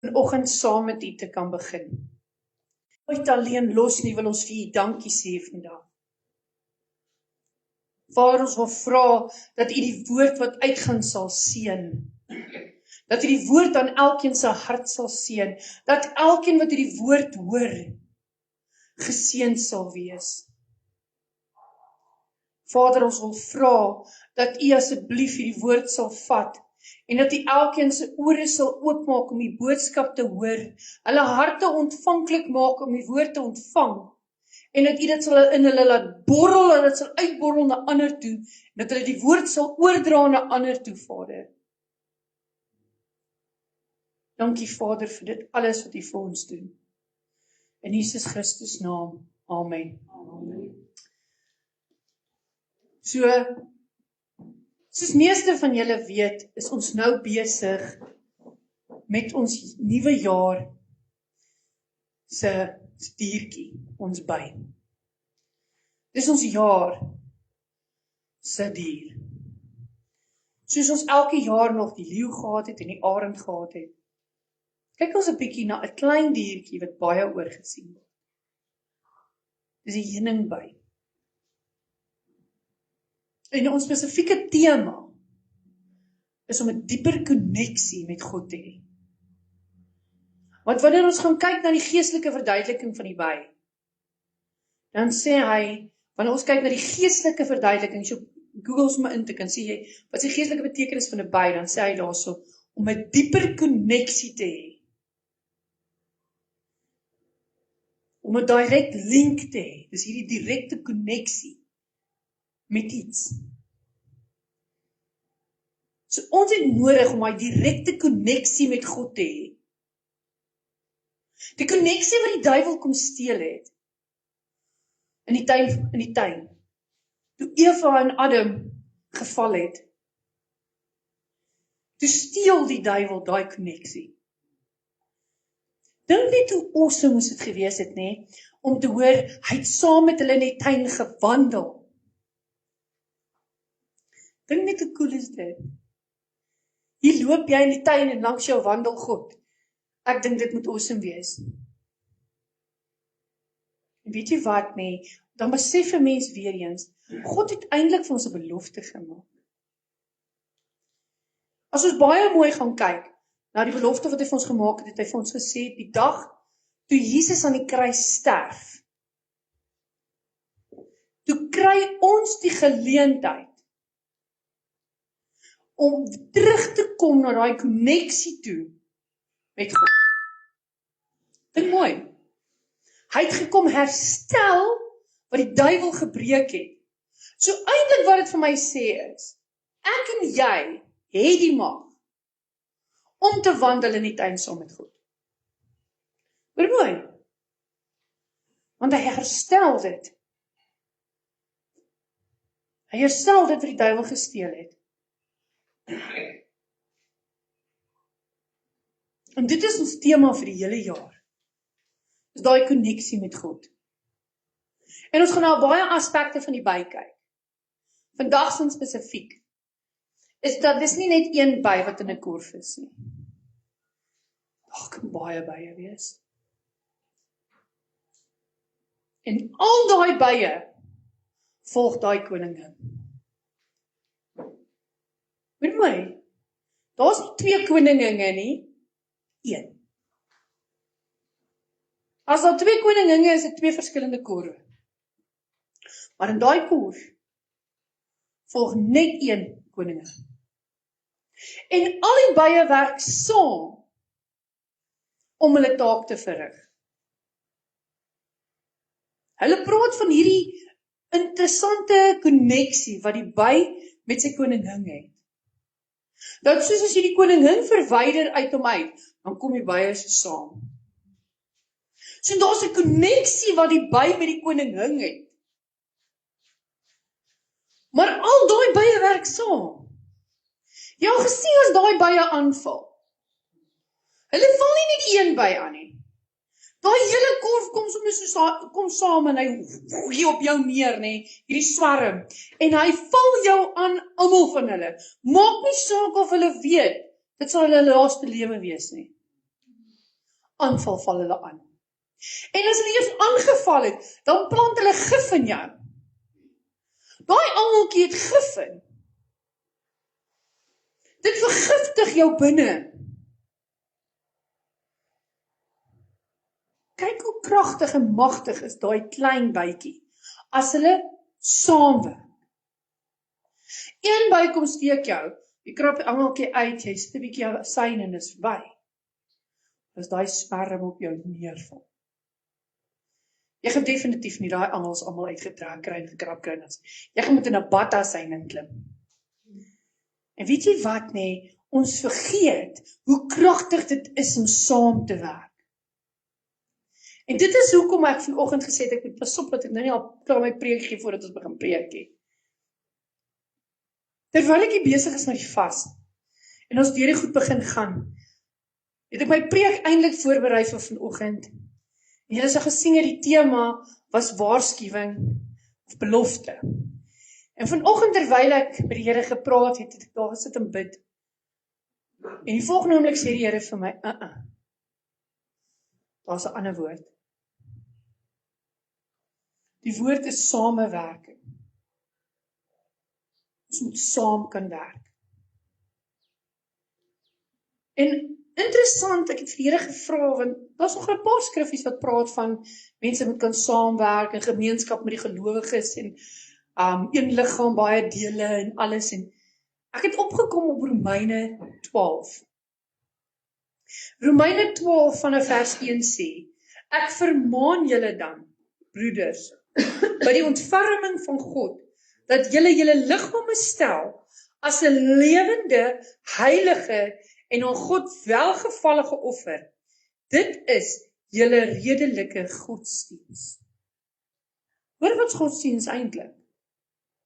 vanoggend saam met U te kan begin. Nooit alleen los nie, wil ons vir U dankie sê vandag. Vader, ons wil vra dat U die woord wat uitgaan sal seën. Dat U die woord aan elkeen se hart sal seën. Dat elkeen wat hierdie woord hoor, geseën sal wees. Vader, ons wil vra dat U asseblief hierdie woord sal vat en dat U elkeen se ore sal oopmaak om die boodskap te hoor, hulle harte ontvanklik maak om die woord te ontvang, en dat U dit sal in hulle laat borrel, en dit sal uitborrel na ander toe, en dat hulle die woord sal oordra na ander toe, Vader. Dankie, Vader, vir dit alles wat U vir ons doen. In Jesus Christus naam, amen. Soos meeste van julle weet, is ons nou besig met ons nuwe jaar se diertjie, ons by. Dis ons jaar se dier. Soos ons elke jaar nog die leeu gehad het en die arend gehad het, kyk ons 'n bietjie na 'n klein diertjie wat baie oorgesien word. Dis die heuningby. En ons spesifieke tema is om 'n dieper koneksie met God te hê. Want wanneer ons gaan kyk na die geestelike verduideliking van die by, dan sê hy, wanneer ons kyk na die geestelike verduideliking, so Google sommer in te kan sê jy, wat is die geestelike betekenis van 'n by, dan sê hy daarso, om 'n dieper koneksie te hê. Om 'n direct link te hê, dis hierdie direkte koneksie met iets. So ons het nodig om 'n direkte koneksie met God te hê. Die koneksie wat die duiwel kom steel het in die tuin, toe Eva en Adam geval het, toe steel die duiwel daai koneksie. Dink net hoe awesome moes dit gewees het, nê, om te hoor, hy het saam met hulle in die tuin gewandel. Dink net hoe cool is dit. Hier loop jy in die tuin en langs jou wandel God. Ek dink dit moet awesome wees. En weet jy wat, nê, dan besef 'n mens weer eens, God het eintlik vir ons 'n belofte gemaak. As ons baie mooi gaan kyk na die belofte wat hy vir ons gemaak het, het hy vir ons gesê, die dag toe Jesus aan die kruis sterf, toe kry ons die geleentheid om terug te kom na daai koneksie toe met God. Dink mooi. Hy het gekom herstel wat die duiwel gebreek het. So eintlik wat dit vir my sê is, ek en jy het die mag om te wandel in die tuin saam met God. Hoor mooi. Want hy herstel dit. Hy herstel dit wat die duiwel gesteel het. En dit is ons tema vir die hele jaar. Dis daai koneksie met God. En ons gaan na baie aspekte van die by kyk. Vandag sin spesifiek is dat dis nie net een by wat in 'n korf is nie. Daar kan baie bye wees. En al daai bye volg daai koningin. Hoor my, daar's nie 2 koninginne nie, 1. As daar 2 koninginne is, dit 2 verskillende korwe. Maar in daai korf volg net 1 koningin. En al die bye werk saam om hulle taak te verrig. Hulle praat van hierdie interessante koneksie wat die by met sy koningin het. Dat soos as jy die koningin verwyder uit hom uit, dan kom die bye so saam. So daar's 'n koneksie wat die by met die koningin het. Maar al daai bye werk saam. Jy al gesien as daai bye aanval. Hulle val nie net een by aan nie. Daai hele korf kom soms kom saam en hy gooi op jou neer, nê, hierdie swarm. En hy val jou aan, almal van hulle. Maak nie saak of hulle weet, dit sal hulle laaste lewe wees nie. aanval val hulle aan. En as hulle eers aangeval het, dan plant hulle gif in jou. Daai angeltjie het gif in. Dit vergiftig jou binne. Kyk hoe kragtig en magtig is daai klein bytjie, as hulle saamwerk. Een by kom steek jou, jy krap die angeltjie uit, jy sit 'n bietjie syn en is verby. As daai sperm op jou neerval. Jy gaan definitief nie daai angels almal uitgetrek kry en gekrap kry. Jy gaan met 'n batta sein inklim. En weet jy wat nee, ons vergeet hoe kragtig dit is om saam te werk. En dit is hoekom ek vanoggend gesê het, ek moet pas op dat ek nou nie al klaar my preek gee voordat ons begin preek nie. Terwyl ek besig is met die vas, en ons deur die goed begin gaan, het ek my preek eintlik voorberei vir vanoggend. En julle sal gesien het die tema was waarskuwing of belofte. En vanoggend terwyl ek met die Here gepraat het, het ek daar gesit en bid. En die volgende oomblik sê die Here vir my, daar's 'n ander woord. Die woord is samewerking. Ons moet saam kan werk. En interessant, ek het vir die Here gevra, want daar's nog 'n paar skriffies wat praat van mense moet kan saamwerk in gemeenskap met die gelowiges en een liggaam, baie dele en alles. En ek het opgekom op Romeine 12. Romeine 12 vanaf vers 1 sê, ek vermaan julle dan, broeders, by die ontferming van God, dat julle julle liggame stel as 'n lewende, heilige en aan God welgevallige offer. Dit is julle redelike godsdiens. Hoor wat godsdiens eintlik?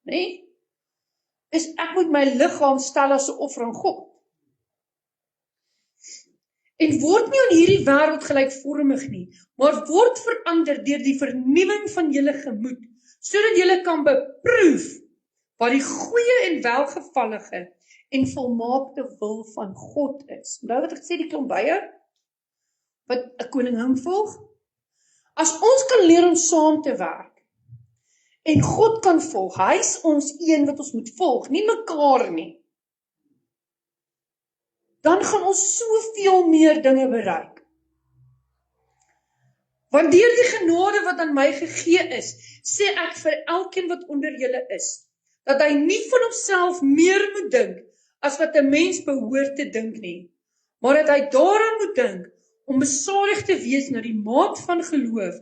Nee? Is ek moet my liggaam stel as 'n offer aan God. En word nie aan hierdie wêreld gelykvormig nie, maar word verander deur die vernuwing van julle gemoed, sodat julle kan beproef wat die goeie en welgevallige en volmaakte wil van God is. Onthou wat ek gesê, die klomp bye wat 'n koning hom volg? As ons kan leer om saam te werk en God kan volg, hy is ons een wat ons moet volg, nie mekaar nie. Dan gaan ons soveel meer dinge bereik. Want deur die genade wat aan my gegee is, sê ek vir elkeen wat onder julle is, dat hy nie van homself meer moet dink as wat 'n mens behoort te dink nie, maar dat hy daaraan moet dink om besadig te wees na die maat van geloof,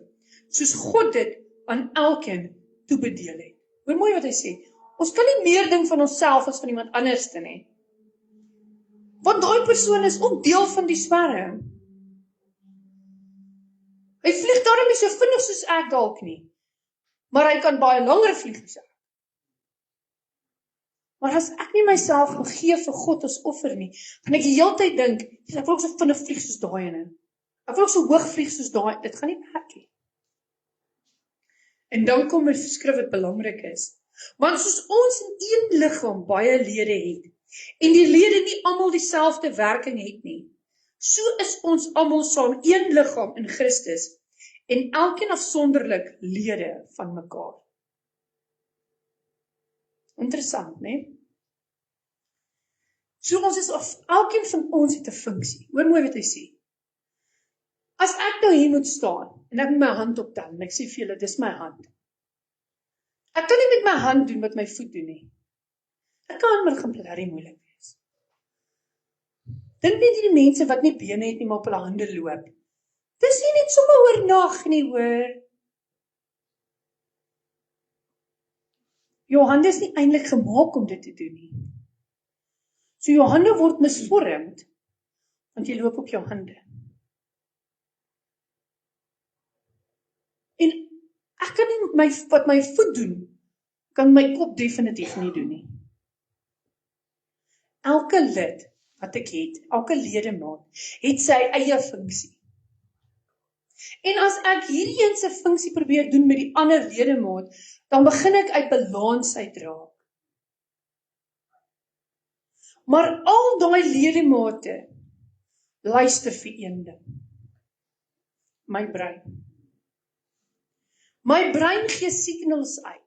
soos God dit aan elkeen toebedeel het. Hoor mooi wat hy sê, ons kan nie meer dink van onsself as van iemand anders nie. Want daai persoon is ook deel van die swerm. Hy vlieg daarom nie so vinnig soos ek dalk nie, maar hy kan baie langer vlieg as ek. Maar as ek nie myself wil gee vir God as offer nie, gaan ek die hele tyd dink, ek wil ook so vinnig vlieg soos daai ene. Ek wil ook so hoog vlieg soos daai, dit gaan nie werk nie. En dan kom 'n skrif wat belangrik is. Want soos ons in een liggaam baie lede het, en die lede nie almal dieselfde werking het nie, so is ons almal saam een liggaam in Christus, en elkeen afsonderlik lede van mekaar. Interessant, né? So ons is elkeen van ons het 'n funksie. Hoor mooi wat hy sê. As ek nou hier moet staan, en ek moet my hand optel, en ek sê vir julle, dis my hand. Ek kan nie met my hand doen wat my voet doen nie. Ek kan, maar dit gaan blerrie moeilik wees. Dink net die mense wat nie bene het nie, maar op hulle hande loop. Dis nie net sommer oornag nie, hoor. Jou hande is nie eintlik gemaak om dit te doen nie. So jou hande word misvormd, want jy loop op jou hande. En ek kan nie wat my voet doen, kan my kop definitief nie doen nie. Elke lid wat ek het, elke ledemaat, het sy eie funksie. En as ek hierdie een se funksie probeer doen met die ander ledemaat, dan begin ek uit balans uitraak. Maar al daai ledemate luister vir een ding. my brein. My brein gee signals uit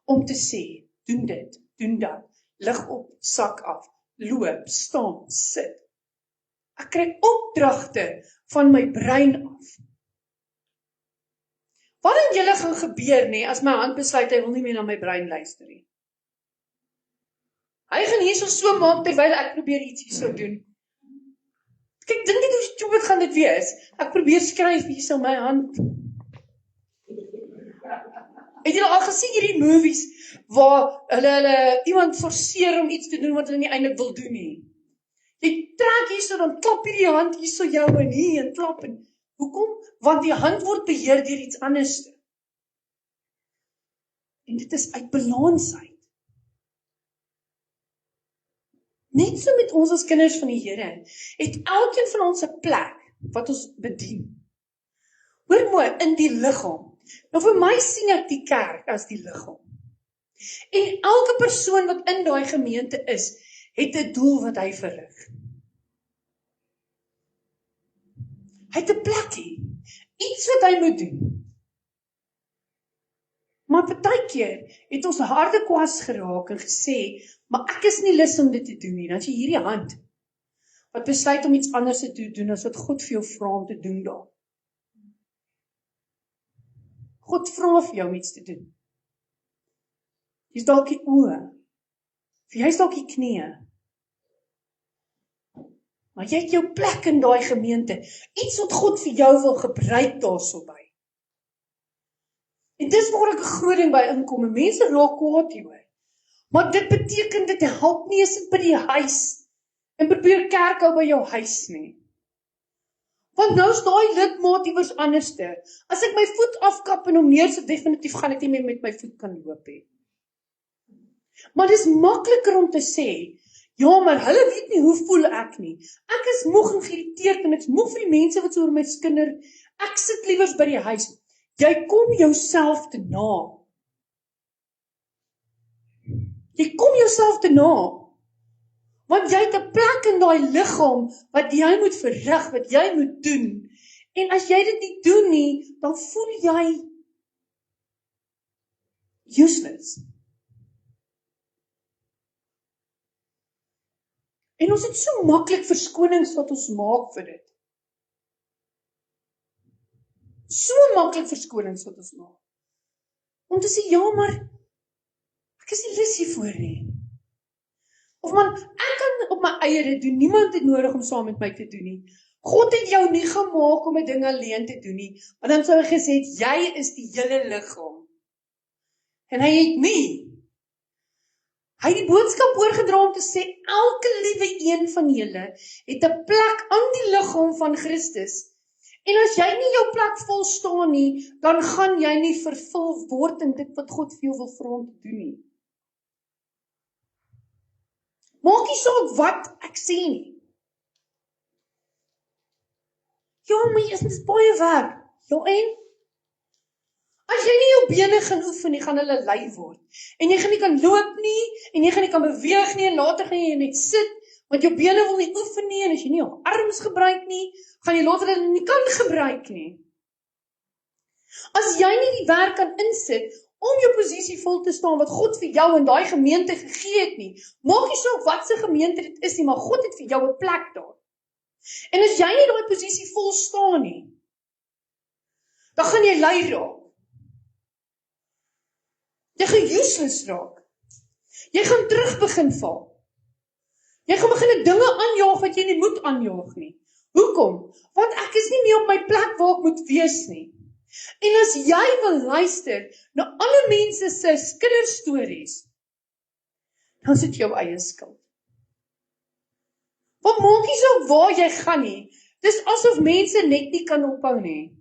om te sê, doen dit, doen dat, lig op, sak af, loop, staan, sit. Ek kry opdragte van my brein af. Wat in julle gaan gebeur nie, as my hand besluit, hy wil nie meer na my brein luister nie. Hy gaan hierso so maak, terwyl ek probeer iets hierso doen. Kyk, dink net hoe stupid gaan dit wees. Ek probeer skryf hierso my hand. Het julle al gesien hierdie movies, waar hulle iemand forceer om iets te doen, wat hulle nie eintlik wil doen nie? Jy trek hierso, dan klap hierdie hand hierso jou en hier, en klap, en hoekom? Want die hand word beheer deur iets anders. En dit is uit balans uit. Net so met ons as kinders van die Here, het elkeen van ons 'n plek wat ons bedien. Hoor mooi, in die liggaam. Nou vir my sien ek die kerk as die liggaam. En elke persoon wat in daai gemeente is, het 'n doel wat hy verrig. Hy het 'n plekkie, iets wat hy moet doen. Maar partykeer het ons harde kwas geraak en gesê, maar ek is nie lus om dit te doen nie. Dan jy hierdie hand, wat besluit om iets anders te doen, as wat God vir jou vra om te doen daar. God vra vir jou om iets te doen. Jy's dalk die oë, jy's dalk die knieë. Maar jy het jou plek in daai gemeente, iets wat God vir jou wil gebruik daarso by. En dis waar ek 'n groot ding by inkom, en mense raak kwaad hieroor. Maar dit beteken, dit help nie as dit by die huis, en probeer kerk hou by jou huis nie. Want nou is daai lidmaat iewers anderste. As ek my voet afkap en hom neersit, definitief gaan ek nie meer met my voet kan loop hê. Maar dis makliker om te sê, ja, maar hulle weet nie hoe voel ek nie. Ek is moeg en geïrriteerd, en ek is moeg vir die mense wat so oor my skinder. Ek sit liewers by die huis. Jy kom jouself te na. Jy kom jouself te na. Want jy het 'n plek in daai liggaam wat jy moet verrig, wat jy moet doen. En as jy dit nie doen nie, dan voel jy useless. En ons het so maklik verskonings wat ons maak vir dit. So maklik verskonings wat ons maak. Om te sê, ja, maar ek is nie lus hiervoor nie. Of man, ek kan op my eie dit doen, niemand het nodig om saam met my te doen nie. God het jou nie gemaak om 'n ding alleen te doen nie, want dan sou hy gesê het, jy is die hele liggaam. En hy het nie. Hy het die boodskap oorgedra om te sê, elke liewe een van julle het 'n plek aan die liggaam van Christus. En as jy nie jou plek vol staan nie, dan gaan jy nie vervul word in dit wat God vir jou wil vra om te doen nie. Maak nie saak wat ek sê nie. Ja, maar dit is baie werk. Ja, en? As jy nie jou bene gaan oefen nie, gaan hulle lui word. En jy gaan nie kan loop nie, en jy gaan nie kan beweeg nie, en later gaan jy net sit, want jou bene wil nie oefen nie, en as jy nie jou arms gebruik nie, gaan jy later hulle nie kan gebruik nie. As jy nie die werk kan insit, om jou posisie vol te staan, wat God vir jou in daai gemeente gegee het nie, maak nie saak wat se gemeente dit is nie, maar God het vir jou 'n plek daar. En as jy nie daai posisie vol staan nie, dan gaan jy lui raak. Jy gaan useless raak. Jy gaan terug begin val. Jy gaan begin dinge aanjaag wat jy nie moet aanjaag nie. Hoekom? Want ek is nie meer op my plek waar ek moet wees nie. En as jy wil luister na ander mense se kinderstories, dan is dit jou eie skuld. Wat maak nie so waar jy gaan nie. Dis asof mense net nie kan ophou nie.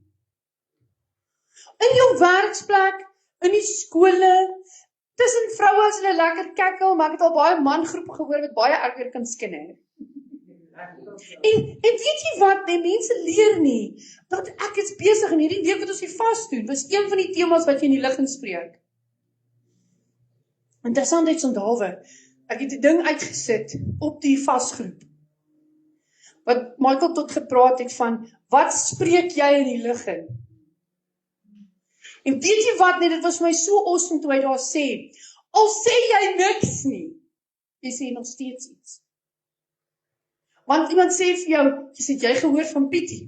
In jou werksplek, in die skole, tussen vroue as hulle lekker kekkel, maar ek het al baie mangroepe gehoor wat baie erger kan skinder. En weet jy wat, die mense leer nie, dat ek is besig in hierdie week wat ons hier vas doen, was een van die temas wat jy in die lig inspreek. Interessant iets onthaalwe, ek het die ding uitgesit op die vasgroep. wat Michael tot gepraat het van, wat spreek jy in die lig in? En weet jy wat, dit was my so awesome toe hy daar sê, al sê jy niks nie, jy sê nog steeds iets. Want iemand sê vir jou, jy gehoor van Pietie?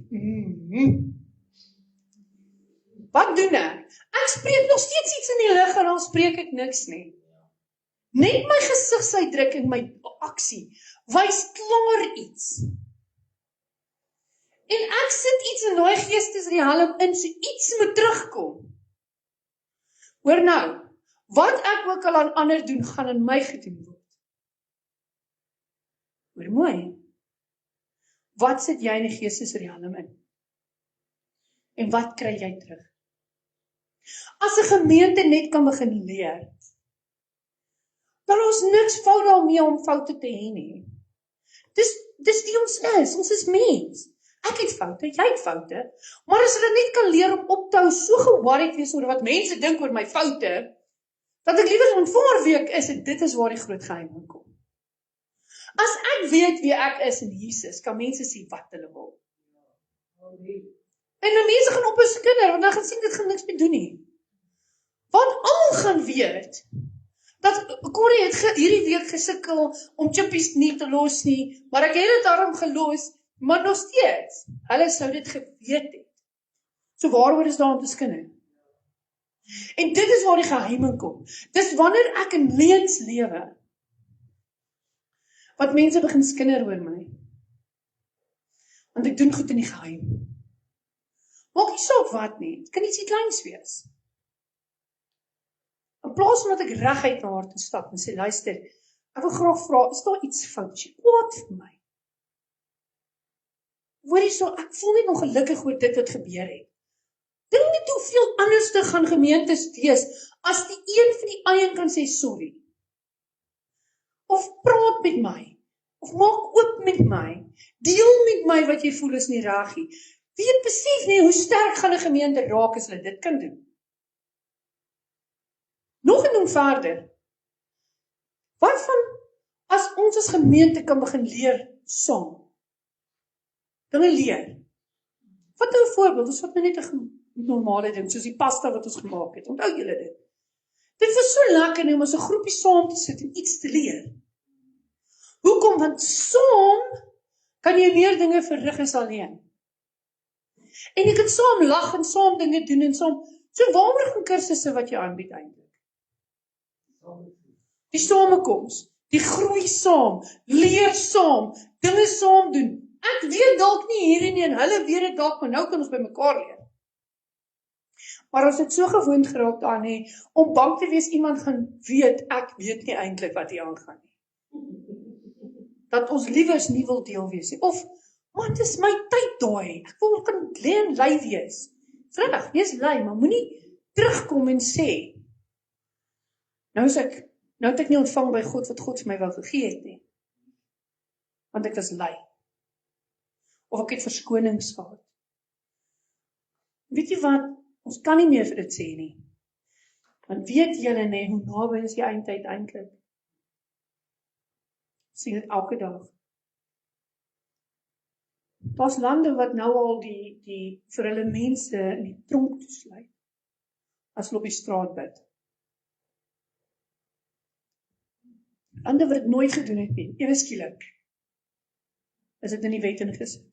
Wat doen ek? Ek spreek nog steeds iets in die lig en al spreek ek niks nie. Net my gesigsuitdrukking, my aksie, wys klaar iets. En ek sit iets in daai geestesriem in, so iets moet terugkom. Hoor nou, wat ek ook al aan ander doen, gaan in my gedoen word. Hoor mooi. Wat sit jy in die geestesriem in? En wat kry jy terug? As 'n gemeente net kan begin leer, dan is niks fout daarmee om foute te hê nie. Dis wie ons is mens. Ek het foute, jy het foute, maar as hulle net kan leer om op te hou, so geworried wees oor wat mense dink oor my foute, dat ek liewer ontvaar wie ek is, en dit is waar die groot geheim kom. As ek weet wie ek is in Jesus, kan mense sê wat hulle wil. En die mense gaan op ons kinder, want dan gaan sien dit gaan niks meer doen nie. Want almal gaan weet, dat Corrie het hierdie week gesukkel om chippies nie te los nie, maar ek het dit daarom gelos, maar nog steeds, hulle sou dit geweet het. So waaroor is daar om te skinder? En dit is waar die geheim kom. Dis wanneer ek in leuns lewe, wat mense begin skinder oor my. Want ek doen goed in die geheim. Maak nie saak wat nie, dit kan iets kleins wees. In plaas van dat ek reguit na haar toe stap en sê, luister, ek wil graag vra, is daar iets fout? Sy kwaad vir my. Hoorie so, ek voel net ongelukkig oor dit wat gebeur het. Dink net hoeveel anders te gaan gemeentes wees, as die een van die ander kan sê sorry. Of praat met my, of maak oop met my, deel met my wat jy voel is nie reg nie. Weet besef nie hoe sterk gaan 'n gemeente raak as hulle dit kan doen. Nog en verder, wat van as ons as gemeente kan begin leer saam? Dinge leer. Wat nou 'n voorbeeld, ons wat nou net 'n normale ding, soos die pasta wat ons gemaak het, onthou julle dit? Dit was so lekker om as 'n groepie saam te sit en iets te leer. Hoekom? Want saam kan jy meer dinge verrig as alleen. En jy kan saam lag en saam dinge doen en saam, so waarom gaan kursusse wat jy aanbied eintlik? Die samekoms, die groei saam, leer saam, dinge saam doen. Ek weet dalk nie hierdie nie en hulle weet dit dalk, maar nou kan ons by mekaar leer. Maar ons het so gewoond geraak daaraan hê, om bang te wees iemand gaan weet, ek weet nie eintlik wat hier aangaan nie. Dat ons liewers nie wil deel wees nie. Of, man, dit is my tyd daai, ek wil kan lê en lui wees. Vrydag, wees lui, maar moenie terugkom en sê, nou het ek nie ontvang by God wat God vir my wou gegee het nie. Want ek was lui. Of ek het verskonings gehad. Weet jy wat? Ons kan nie meer vir dit sê nie. Want weet julle nie, hoe naby is die eindtyd eintlik? Sien dit elke dag. Daar's lande wat nou al die vir hulle mense in die tronk toesluit. As hulle op die straat bid. Ander wat dit nooit gedoen het nie, ewe skielik, is dit in die wet ingesit.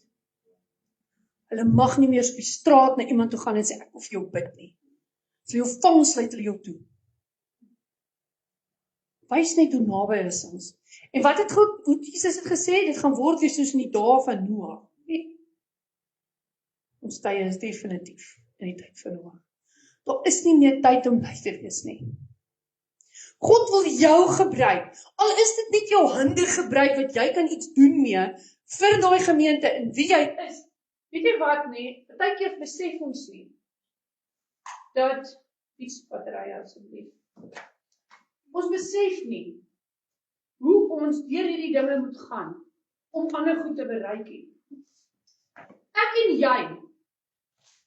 Hulle mag nie meer op die straat na iemand toe gaan en sê, ek wil vir jou bid nie. As hulle jou vang, sluit hulle jou toe. Wys net hoe naby is ons. En wat het God, hoe Jesus het gesê, dit gaan word weer soos in die dae van Noag. Nee. Ons tye is definitief in die tyd van Noag. Daar is nie meer tyd om bly te wees nie. God wil jou gebruik, al is dit net jou hande gebruik, wat jy kan iets doen mee, vir daai gemeente, en wie jy is. Weet jy wat nie, partykeer besef ons nie, dat, iets battery asseblief, ons besef nie, hoe ons deur hierdie dinge moet gaan, om ander goed te bereik nie. Ek en jy,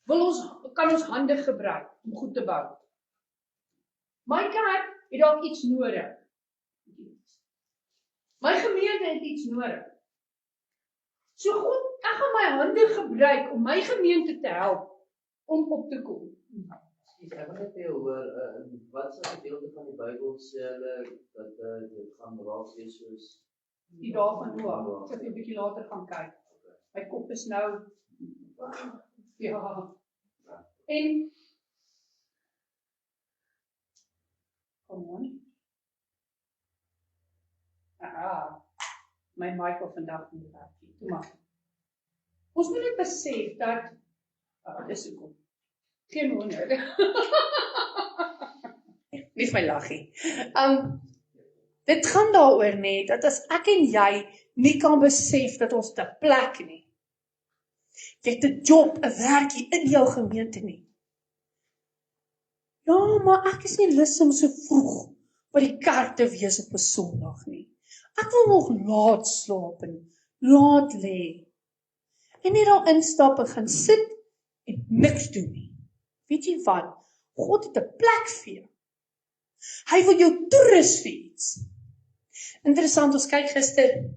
kan ons hande gebruik, om goed te bou. My kerk het dalk iets nodig. My gemeente het iets nodig. So God, ek gaan my hande gebruik om my gemeente te help om op te kom. Ek wil net hoor, wat is 'n gedeelte van die Bybel sê hulle dat dit gaan raak wees soos Die dae van Noag. Ek het 'n bietjie later gaan kyk. My kop is nou ja. En kom on. My mic wil vandag nie werk nie. Toe maar. Ons moet net besef dat dis hoekom. Geen wonder. Nie my laggie. Dit gaan daaroor net dat as ek en jy nie kan besef dat ons 'n plek nie. Jy het 'n job, 'n werkie in jou gemeente nie. Ja, maar ek is nie lus om so vroeg by die kerk te wees op 'n Sondag nie. Ek wil nog laat slaap en laat lê. En nie daar instap en gaan sit en niks doen nie. Weet jy wat? God het 'n plek vir jou. Hy wil jou toerus vir iets. Interessant, ons kyk gister,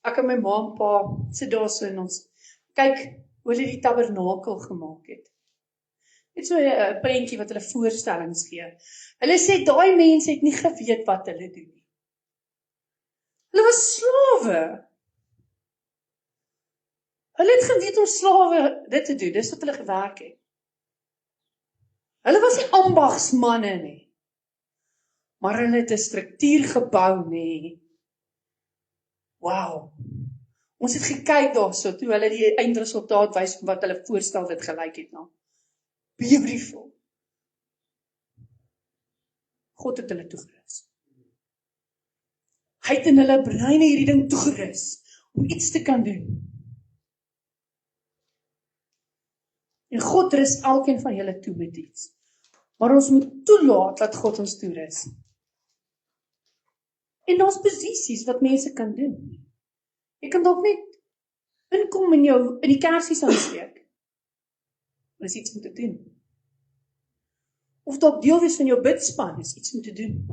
ek en my ma en pa sit daar so en ons kyk hoe hulle die tabernakel gemaak het. Dit so 'n prentjie wat hulle voorstellings gee. Hulle sê daai mense het nie geweet wat hulle doen nie. Hulle was slawe. Hulle het geweet om slawe dit te doen, dis wat hulle gewerk het. Hulle was nie ambagsmanne nie. Maar hulle het 'n struktuur gebou nie. Wow. Ons het gekyk daarso toe hulle die eindresultaat wys van wat hulle voorstel dit gelyk het na. Beautiful. God het hulle toegerus. Hy het in hulle breine hierdie ding toegerus om iets te kan doen. En God rus elkeen van julle toe met iets. Maar ons moet toelaat dat God ons toerus. En daar's posisies wat mense kan doen. Jy kan dalk net inkom in die kersies aansteek. Maar is iets om te doen. Of dalk deel wees van jou bidspan is iets om te doen.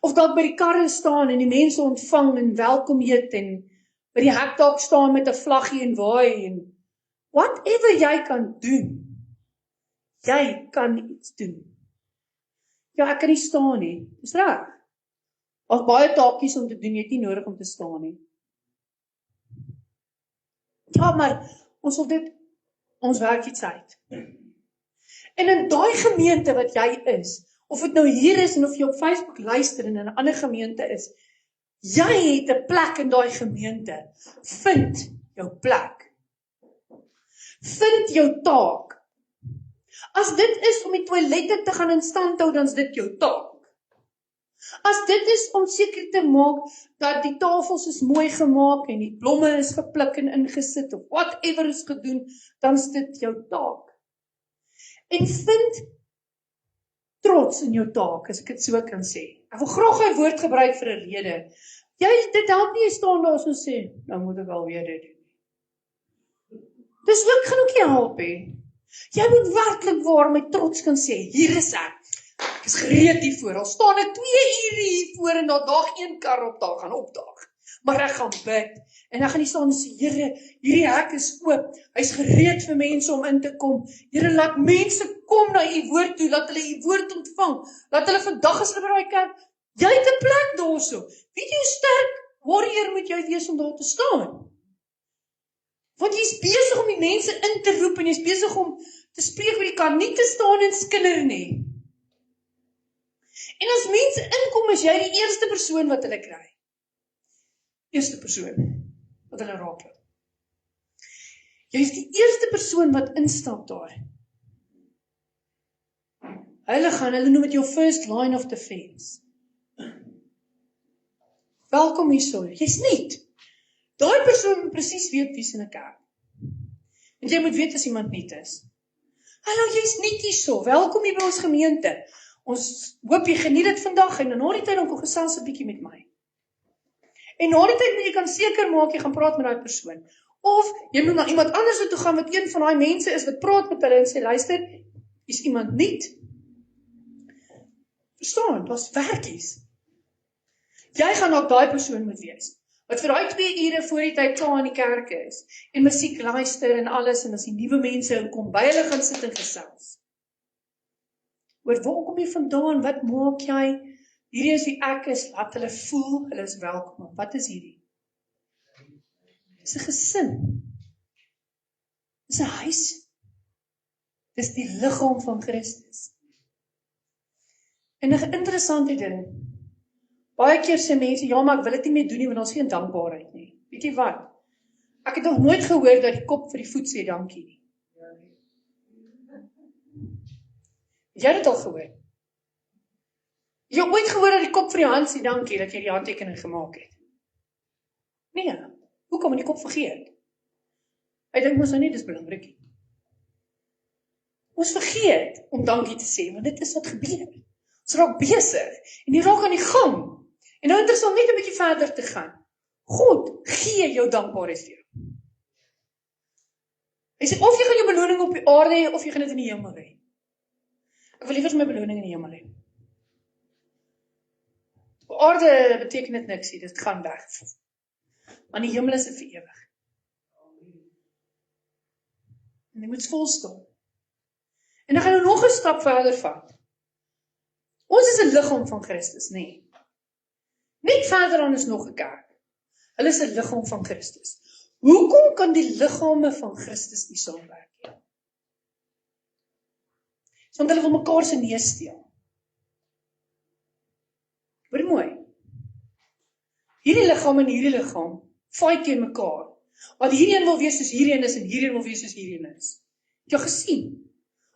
Of dalk by die karre staan en die mense ontvang en welkom heet en by die hek dalk staan met 'n vlaggie en waai en whatever jy kan doen. Jy kan iets doen. Ja, ek kan nie staan nie. Dis reg. Daar's baie taakies om te doen, jy het nie nodig om te staan nie. Ja, maar ons werk iets uit. En in daai gemeente wat jy is, of dit nou hier is en of jy op Facebook luister en in 'n ander gemeente is, jy het 'n plek in daai gemeente. Vind jou plek. Vind jou taak. As dit is om die toilette te gaan in stand hou, dan is dit jou taak. As dit is om seker te maak dat die tafels is mooi gemaak en die blomme is gepluk en ingesit of whatever is gedoen, dan is dit jou taak. En vind trots in jou taak, as ek dit so kan sê. Ek wil graag 'n woord gebruik vir 'n rede. Dit help nie jy staan daar so sê, nou moet ek alweer dit doen. Dis ook gaan ook nie help hê. Jy moet werklik waar met trots kan sê, hier is ek. Ek is gereed hiervoor. Al staan ek 2 ure hiervoor en daar dag 1 kar op daar gaan opdaag. Maar ek gaan bid en ek gaan nie staan en sê, Here, hierdie hek is oop. Hy's gereed vir mense om in te kom. Here, laat mense kom na u woord toe, laat hulle u woord ontvang. Laat hulle vandag as hulle by daai kerk, jy het 'n plek daarso. Weet jy hoe sterk warrior moet jy wees om daar te staan? Want jy's besig om die mense in te roep en jy's besig om te spreek oor die kan nie te staan en skinder nie. En as mense inkom, is jy die eerste persoon wat hulle kry. Eerste persoon wat hulle raak. Jy is die eerste persoon wat instap daar. Hulle noem dit jou first line of defense. Welkom hierso. Jy's nie. Daai persoon moet presies weet wie's in 'n kerk. En jy moet weet as iemand nie is. Hallo, jy's nie hierso. Welkom hier by ons gemeente. Ons hoop jy geniet dit vandag en na die tyd dan kom gesels 'n bietjie met my. En na die tyd moet jy kan seker maak jy gaan praat met daai persoon. Of jy moet na iemand anders toe gaan wat een van daai mense is wat praat met hulle en sê luister, is iemand nie? Verstaan, daar's werkies. Jy gaan dalk daai persoon moet wees. wat vir daai 2 ure voor die tyd klaar in die kerk is, en musiek luister en alles, en as die nuwe mense inkom, by hulle gaan sit en gesels. Oor waar kom jy vandaan, wat maak jy? Hierdie is wie ek is, laat hulle voel, hulle is welkom. Wat is hierdie? Dis 'n gesin. Dis 'n huis. Dis die liggaam van Christus. En 'n interessante ding, baie keer sê mense, ja, maar ek wil dit nie meer doen nie, want ons geen dankbaarheid nie. Weet jy wat? Ek het nog nooit gehoor dat die kop vir die voet sê dankie nie. Het jy dit al gehoor? Jy het ooit gehoor dat die kop vir die hand sê dankie, dat jy die handtekening gemaak het? Nee, hoekom het die kop vergeet? Hy dink mos nou nie, dis belangrik nie. Ons vergeet om dankie te sê, want dit is wat gebeur. Ons raak besig, en die raak aan die gang. En nou interessant net 'n bietjie verder te gaan. God gee jou dankbaarheid vir jou. Hy sê, of jy gaan jou beloning op die aarde hê, of jy gaan dit in die hemel hê. Ek wil liever my beloning in die hemel hê. Op aarde beteken dit niks nie, dit gaan weg. Maar die hemel is vir ewig. En jy moet volstaan. En dan gaan jy nog 'n stap verder vat. Ons is 'n liggaam van Christus, nee. Net verder dan is nog 'n kerk. Hulle is 'n liggaam van Christus. Hoekom kan die liggame van Christus nie saamwerk nie? Want hulle wil mekaar se neus steel. Hoor mooi. Hierdie liggaam en hierdie liggaam fight teen mekaar. Want hierdie een wil wees soos hierdie een is en hierdie een wil wees soos hierdie een is. Het jy gesien?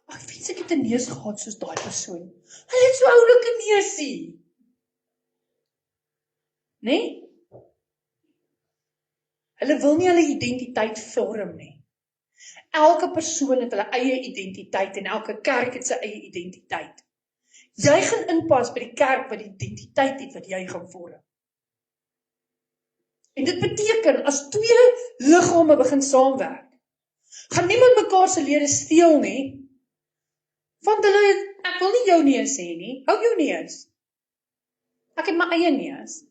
Ag, ek wens ek het 'n neus gehad soos daai persoon. Hy het so oulike neusie. Nee? Hulle wil nie hulle identiteit vorm nie. Elke persoon het hulle eie identiteit en elke kerk het sy eie identiteit. Jy gaan inpas by die kerk wat die identiteit het wat jy gaan vorm. En dit beteken, as 2 liggame begin saamwerk, gaan niemand mekaar se lede steel nie, want hulle, ek wil nie jou neus hê nie, hou jou neus. Ek het my eie neus.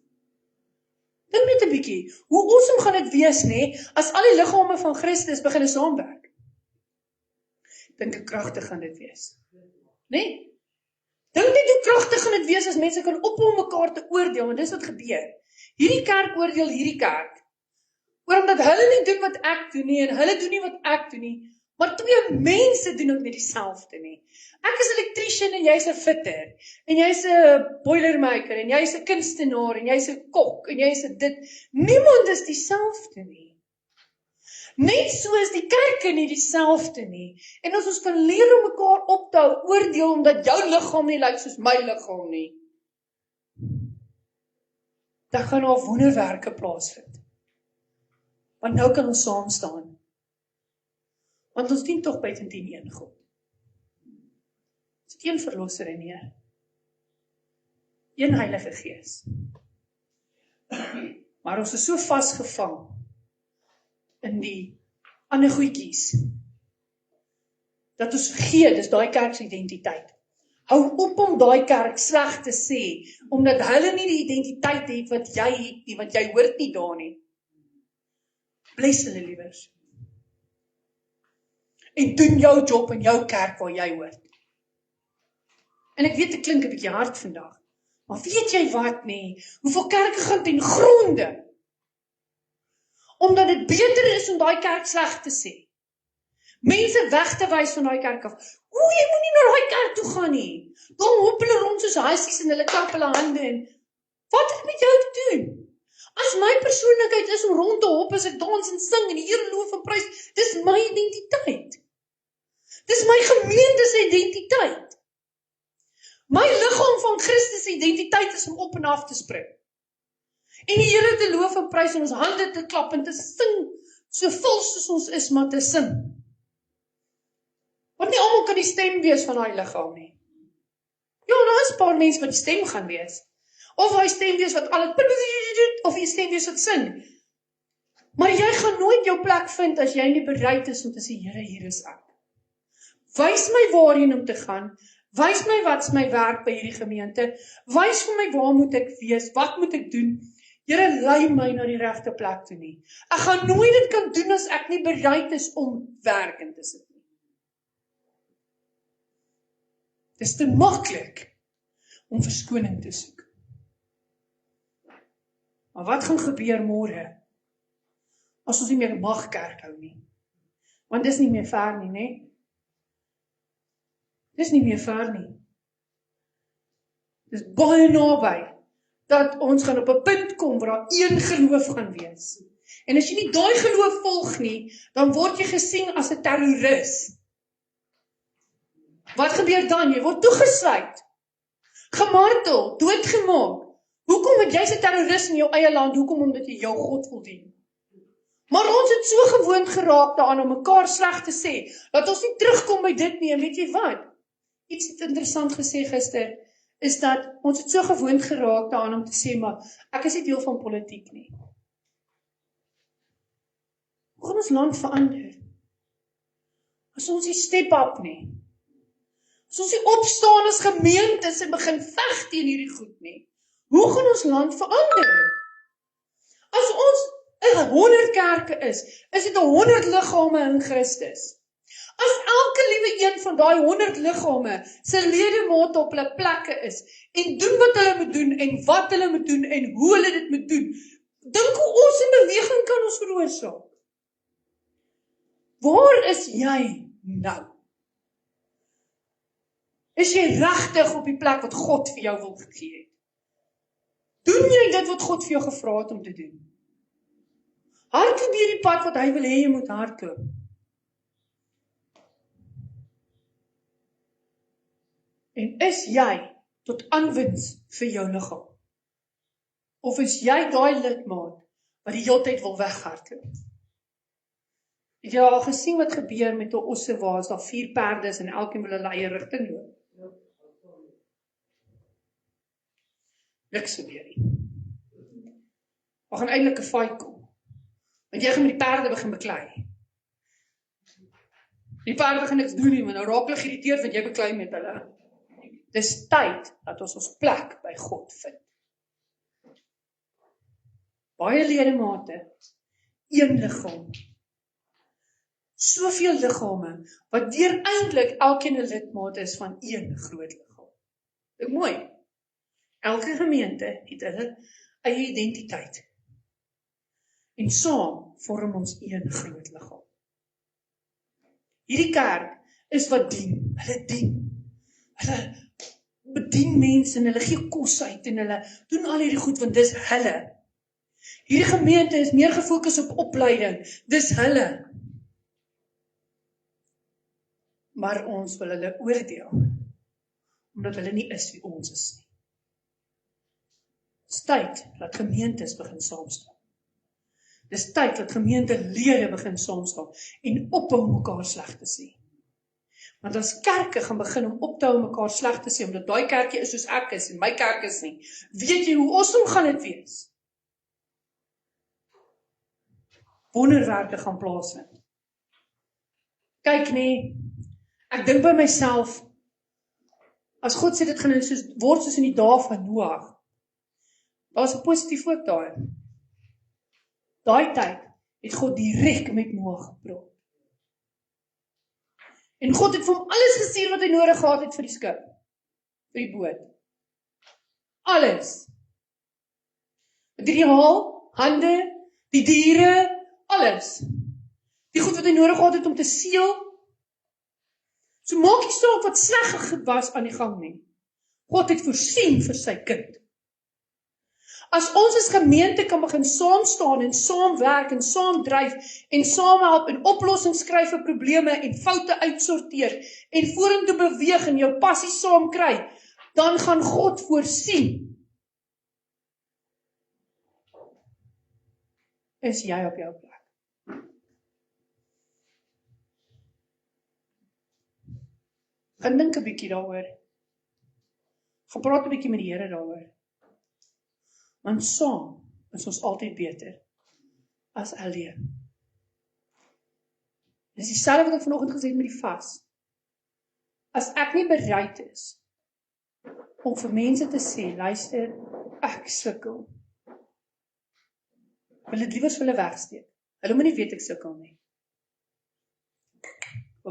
Dink net 'n bietjie, hoe awesome gaan dit wees, nee, as al die liggame van Christus begin saamwerk. Dink hoe kragtig gaan dit wees. Nee? Dink net hoe kragtig gaan dit wees as mense kan ophou mekaar te oordeel, want dis wat gebeur. Hierdie kerk oordeel hierdie kerk. Oor omdat hulle nie doen wat ek doen nie, en hulle doen nie wat ek doen nie, maar 2 mense doen ook nie dieselfde nie. Ek is 'n elektriesien en jy's 'n fitter, en jy's 'n boilermaker, en jy's 'n kunstenaar, en jy's 'n kok, en jy's 'n dit. Niemand is dieselfde nie. Net so is die kerke nie dieselfde nie. En as ons kan leer om mekaar op te hou, oordeel omdat jou liggaam nie lyk soos my liggaam nie, dan gaan daar wonderwerke plaasvind. Want nou kan ons saam staan. Want ons dien tog buitendien een God. Ons het een verlosser en Heer. Een Heilige Gees. Maar ons is so vasgevang in die ander goedjies, dat ons vergeet, dis daai kerk se identiteit. Hou op om daai kerk sleg te sê, omdat hulle nie die identiteit het wat jy het nie, want jy hoort nie daar nie. Bless hulle liewers. En doen jou job in jou kerk waar jy hoort. En ek weet dit klink 'n bietjie hard vandag, maar weet jy wat nie, hoeveel kerke gaan ten gronde, omdat dit beter is om daai kerk sleg te sê. Mense weg te wys van daai kerk af. O, jy moet nie na daai kerk toe gaan nie. Dan hop hulle rond soos huisies en hulle klap hulle hande en wat het met jou te doen? As my persoonlikheid is om rond te hop as ek dans en sing en die Here loof en prys, dis my identiteit. Dis my gemeente se identiteit. My liggaam van Christus se identiteit is om op en af te spring. En die Here te loof en prys en ons hande te klap en te sing, so vol soos ons is, maar te sing. Want nie almal kan die stem wees van daai liggaam nie. Ja, daar is 'n paar mense wat die stem gaan wees. Of hy stem wees wat al of hy stem wees wat sing. Maar jy gaan nooit jou plek vind as jy nie bereid is om te sê, Here, hier is ek. Wys my waarheen om te gaan. Wys my wat's my werk by hierdie gemeente. Wys vir my waar moet ek wees? Wat moet ek doen? Here, lei my na die regte plek toe nie. Ek gaan nooit dit kan doen as ek nie bereid is om werk in te sit nie. Dis te maklik om verskoning te soek. Maar wat gaan gebeur môre as ons nie meer mag kerk hou nie? Want dis nie meer ver nie, né? Dis nie meer ver nie. Dis baie naby dat ons gaan op 'n punt kom waar daar een geloof gaan wees. En as jy nie daai geloof volg nie, dan word jy gesien as 'n terroris. Wat gebeur dan? Jy word toegesluit, gemartel, doodgemaak. Hoekom? Want jy's 'n terroris in jou eie land. Hoekom? Omdat jy jou God wil dien. Maar ons het so gewoond geraak daaraan om mekaar sleg te sê, dat ons nie terugkom by dit nie. En weet jy wat? Iets het interessant gesê gister, is dat ons het so gewoond geraak daaraan om te sê, maar ek is nie deel van politiek nie. Hoe gaan ons land verander? As ons nie step up nie. As ons nie opstaan as gemeentes en begin veg teen hierdie goed nie. Hoe gaan ons land verander? As ons 100 kerke is dit 100 liggame in Christus. As elke liewe een van daai 100 liggame se ledemate op hulle plekke is en doen wat hulle moet doen en wat hulle moet doen en hoe hulle dit moet doen, dink hoe ons 'n beweging kan ons veroorsaak. Waar is jy nou? Is jy regtig op die plek wat God vir jou wil gegee het? Doen jy dit wat God vir jou gevra het om te doen? Hardloop jy die pad wat hy wil hê jy moet hardloop? En is jy tot aanwins vir jou liggaam? Of is jy daai lidmaat wat die hele tyd wil weghardloop? Het jy al gesien wat gebeur met 'n osse waar as daar 4 perde is en elkeen wil hulle eie rigting loop? Niks gebeur nie. Daar gaan eintlik 'n fight kom. Want jy gaan met die perde begin beklei. Die perde gaan niks doen nie, maar nou raak hulle geïrriteerd want jy beklei met hulle. Dis tyd dat ons plek by God vind. Baie ledemate, een liggaam. Soveel liggame, wat deur eintlik elkeen 'n lidmaat is van een groot liggaam. Dit mooi. Elke gemeente het hulle eie identiteit. En saam vorm ons een groot liggaam. Hierdie kerk is wat dien. Hulle dien. Hulle bedien mense en hulle gee kos uit en hulle doen al hierdie goed want dis hulle. Hierdie gemeente is meer gefokus op opleiding. Dis hulle. Maar ons wil hulle oordeel omdat hulle nie is wie ons is nie. Dis tyd dat gemeentes begin saamstaan. Dis tyd dat gemeentelede begin saamstaan en ophou mekaar sleg te sê. Want as kerke gaan begin om op te hou mekaar sleg te sê, omdat daai kerkie is soos ek is en my kerk is nie, weet jy hoe awesome gaan dit wees? Wonderwerke gaan plaasvind. Kyk nie, ek dink by myself, as God sê dit gaan word soos in die dae van Noag, daar is 'n positief ook daarin. Daai tyd het God direk met Noag gepraat. En God het vir hom alles gestuur wat hy nodig gehad het vir die skip, vir die boot. Alles. Materiaal, hande, die diere, alles. Die goed wat hy nodig gehad het om te seël. So maak nie saak wat sleg was aan die gang nie. God het voorsien vir sy kind. As ons as gemeente kan begin saam staan en saamwerk en saam dryf en saam help en oplossings skryf vir probleme en foute uitsorteer en vorentoe beweeg en jou passie saam kry, dan gaan God voorsien. Is jy op jou plek? Gaan dink 'n bietjie daaroor. Gaan praat 'n bietjie met die Here daaroor. Want saam is ons altyd beter as alleen. Dis dieselfde wat ek vanoggend gesê het met die vas. As ek nie bereid is om vir mense te sê, luister, ek sukkel. Wil dit liewer vir hulle wegsteek. Hulle moet nie weet ek sukkel nie.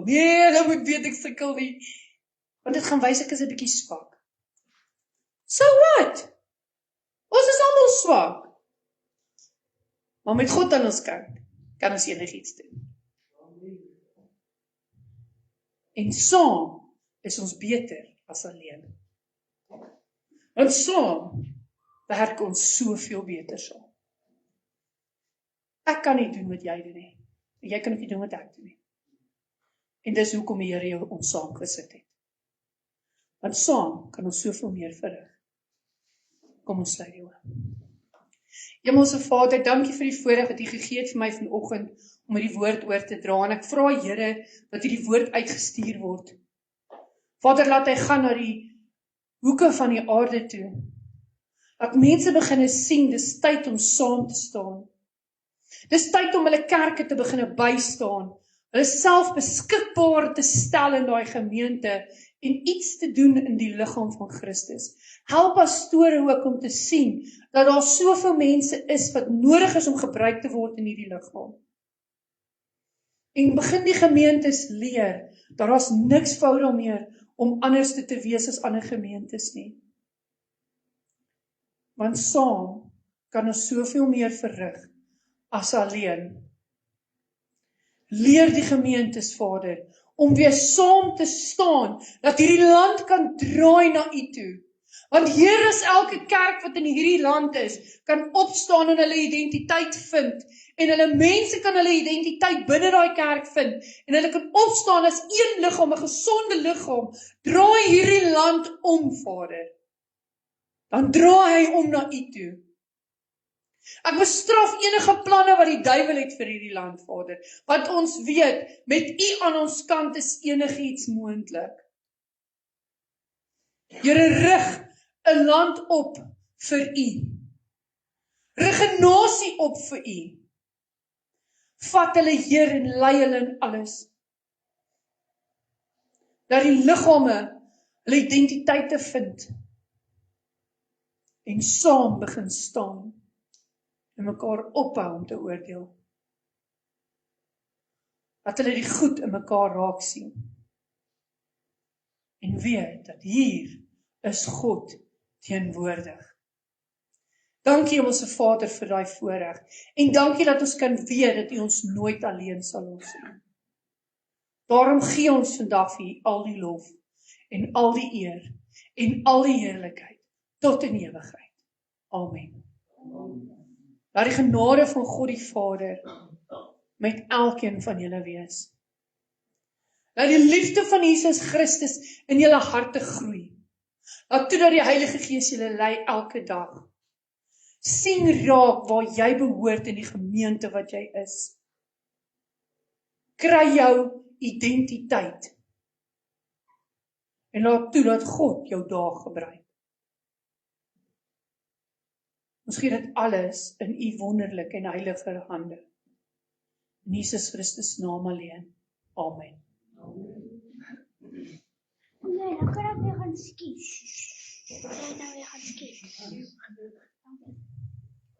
Nee, hulle moet weet ek sukkel nie. Want dit gaan wys ek is 'n bietjie swak. So what? Ons is almal swak. Maar met God aan ons kant, kan ons enigiets doen. En saam is ons beter as alleen. Want saam werk ons soveel beter saam. Ek kan nie doen wat jy doen nie. En jy kan ook nie doen wat ek doen nie. En dis hoekom die Here jou ons saam gesit het. Want saam kan ons soveel meer verrig. Kom ons sluit die oë. Hemelse Vader, dankie vir die voorreg wat U gegee het vir my vanoggend om hierdie woord oor te dra. En ek vra Here dat hierdie woord uitgestuur word. Vader, laat hy gaan na die hoeke van die aarde toe. Dat mense begin sien, dis tyd om saam te staan. Dis tyd om hulle kerke te begin bystaan. Hulle self beskikbaar te stel in daai gemeente en iets te doen in die liggaam van Christus. Help pastore ook om te sien dat daar soveel mense is wat nodig is om gebruik te word in hierdie liggaam. En begin die gemeentes leer dat daar's niks fout daarmee om anders te wees as ander gemeentes nie. Want saam kan ons soveel meer verrig as alleen. Leer die gemeentes, Vader, om weer saam te staan, dat hierdie land kan draai na U toe. Want Here, as elke kerk wat in hierdie land is, kan opstaan en hulle identiteit vind, en hulle mense kan hulle identiteit binne daai kerk vind, en hulle kan opstaan as een liggaam, 'n gesonde liggaam, draai hierdie land om, Vader. Dan draai hy om na U toe. Ek bestraf enige planne wat die duiwel het vir hierdie land, Vader, want ons weet, met U aan ons kant is enigiets moontlik. Here, rig 'n land op vir U. Rig 'n nasie op vir U. Vat hulle, Heer, en lei hulle in alles. Dat die liggame hulle identiteite vind en saam begin staan en mekaar ophou om te oordeel. Dat hulle die goed in mekaar raak sien. En weet dat hier is God teenwoordig. Dankie Hemelse Vader vir daai voorreg. En dankie dat ons kan weet dat U ons nooit alleen sal los nie. Daarom gee ons vandag vir U al die lof en al die eer en al die heerlikheid tot in ewigheid. Amen. Laat die genade van God die Vader met elkeen van julle wees. Laat die liefde van Jesus Christus in julle harte groei. Laat toe dat die Heilige Gees julle lei elke dag. Sien raak waar jy behoort in die gemeente wat jy is. Kry jou identiteit. En laat toe dat God jou daar gebruik. Ons gee dit alles in U wonderlike en heilige hande. In Jesus Christus naam alleen. Amen. Nee, dan kan ik weer gaan skiën. Dan kan ik nou weer gaan skiën.